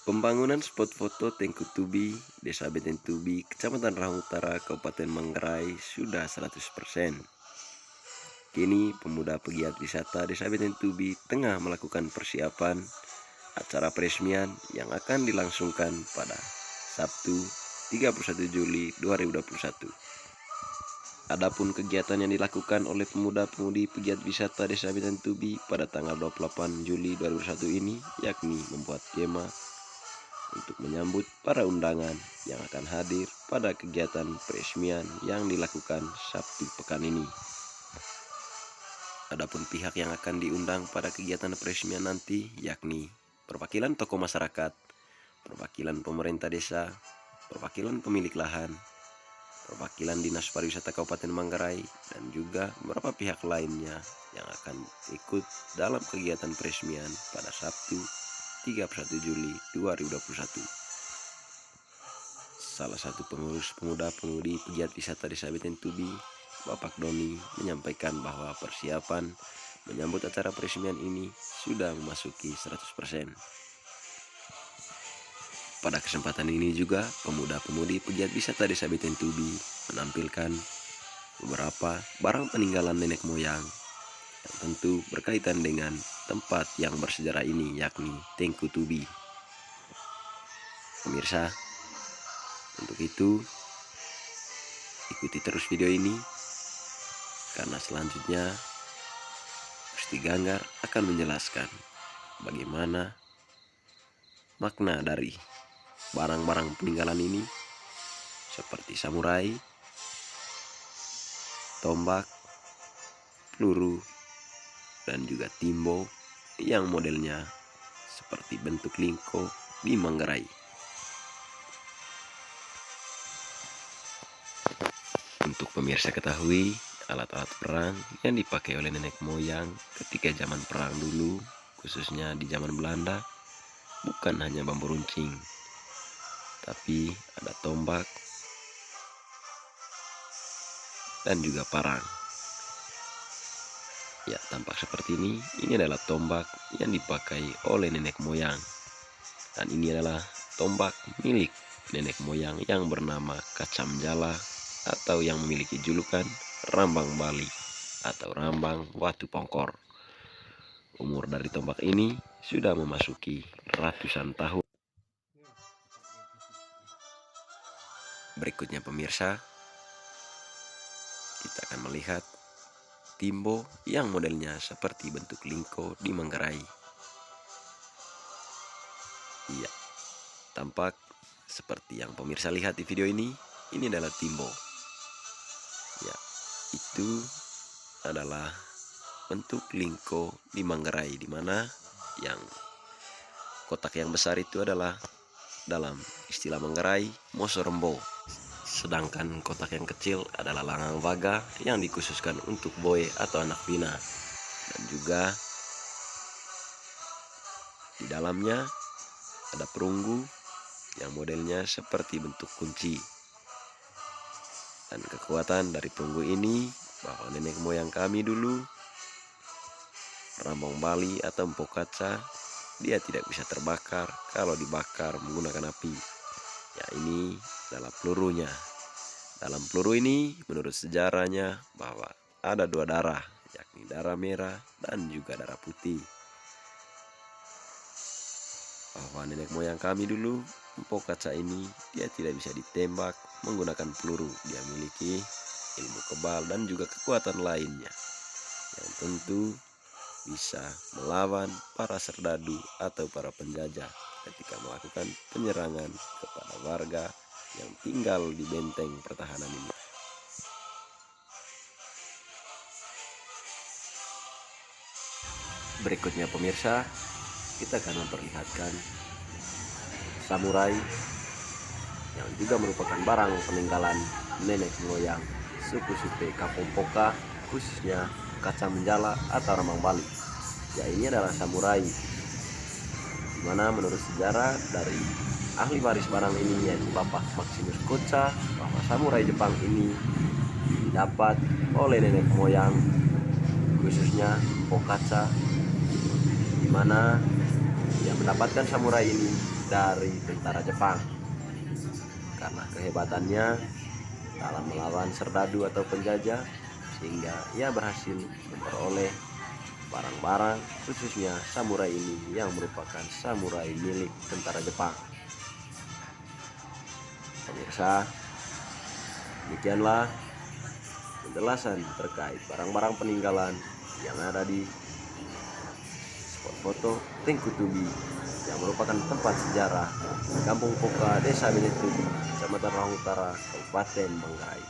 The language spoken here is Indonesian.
Pembangunan spot foto Tengku Tubi, Desa Beten Tubi, Kecamatan Rahang Utara, Kabupaten Manggarai sudah 100%. Kini pemuda pegiat wisata Desa Beten Tubi tengah melakukan persiapan acara peresmian yang akan dilangsungkan pada Sabtu 31 Juli 2021. Adapun kegiatan yang dilakukan oleh pemuda-pemudi pegiat wisata Desa Beten Tubi pada tanggal 28 Juli 2021 ini yakni membuat skema untuk menyambut para undangan yang akan hadir pada kegiatan peresmian yang dilakukan Sabtu pekan ini. Adapun pihak yang akan diundang pada kegiatan peresmian nanti yakni perwakilan tokoh masyarakat, perwakilan pemerintah desa, perwakilan pemilik lahan, perwakilan Dinas Pariwisata Kabupaten Manggarai, dan juga beberapa pihak lainnya yang akan ikut dalam kegiatan peresmian pada Sabtu 31 Juli 2021. Salah satu pengurus pemuda-pemudi pegiat wisata Desa Beten Tubi, Bapak Doni, menyampaikan bahwa persiapan menyambut acara peresmian ini sudah memasuki 100%. Pada kesempatan ini juga, pemuda-pemudi pegiat wisata Desa Beten Tubi menampilkan beberapa barang peninggalan nenek moyang yang tentu berkaitan dengan tempat yang bersejarah ini, yakni Tengku Tubi. Pemirsa, untuk itu ikuti terus video ini karena selanjutnya Gusti Ganggar akan menjelaskan bagaimana makna dari barang-barang peninggalan ini seperti samurai, tombak, peluru, dan juga timbo yang modelnya seperti bentuk lingko di Manggarai. Untuk pemirsa ketahui, alat-alat perang yang dipakai oleh nenek moyang ketika zaman perang dulu, khususnya di zaman Belanda, bukan hanya bambu runcing, tapi ada tombak dan juga parang. Ya, tampak seperti ini adalah tombak yang dipakai oleh nenek moyang. Dan ini adalah tombak milik nenek moyang yang bernama Kacam Jala atau yang memiliki julukan Rambang Bali atau Rambang Watu Pongkor. Umur dari tombak ini sudah memasuki ratusan tahun. Berikutnya pemirsa, kita akan melihat timbo yang modelnya seperti bentuk lingko di Manggarai. Iya, tampak seperti yang pemirsa lihat di video ini adalah timbo. Ya, itu adalah bentuk lingko di Manggarai, di mana yang kotak yang besar itu adalah dalam istilah Manggarai mosorembo. Sedangkan kotak yang kecil adalah langang vaga yang dikhususkan untuk boy atau anak bina. Dan juga di dalamnya ada perunggu yang modelnya seperti bentuk kunci. Dan kekuatan dari perunggu ini bahwa nenek moyang kami dulu, Rambang Bali atau Mpok Kaca, dia tidak bisa terbakar kalau dibakar menggunakan api. Ya, ini adalah pelurunya. Dalam peluru ini menurut sejarahnya bahwa ada dua darah, yakni darah merah dan juga darah putih. Bahwa nenek moyang kami dulu, Mpok Kaca ini, dia tidak bisa ditembak menggunakan peluru. Dia memiliki ilmu kebal dan juga kekuatan lainnya yang tentu bisa melawan para serdadu atau para penjajah ketika melakukan penyerangan kepada warga yang tinggal di benteng pertahanan ini. Berikutnya pemirsa, kita akan memperlihatkan samurai yang juga merupakan barang peninggalan nenek moyang suku Sute Kampung Poka, khususnya kaca menjala atau Ramang Bali. Ya, ini adalah samurai, dimana menurut sejarah dari ahli waris barang ini yaitu Bapak Maximus Kocha, bahwa samurai Jepang ini didapat oleh nenek moyang khususnya Pokacha, dimana dia mendapatkan samurai ini dari tentara Jepang karena kehebatannya dalam melawan serdadu atau penjajah, sehingga ia berhasil memperoleh barang-barang khususnya samurai ini yang merupakan samurai milik tentara Jepang. Pemirsa, demikianlah penjelasan terkait barang-barang peninggalan yang ada di spot foto Tengku-Tubi yang merupakan tempat sejarah Kampung Poka, Desa Benetubi, Kecamatan Rahang Utara, Kabupaten Manggarai.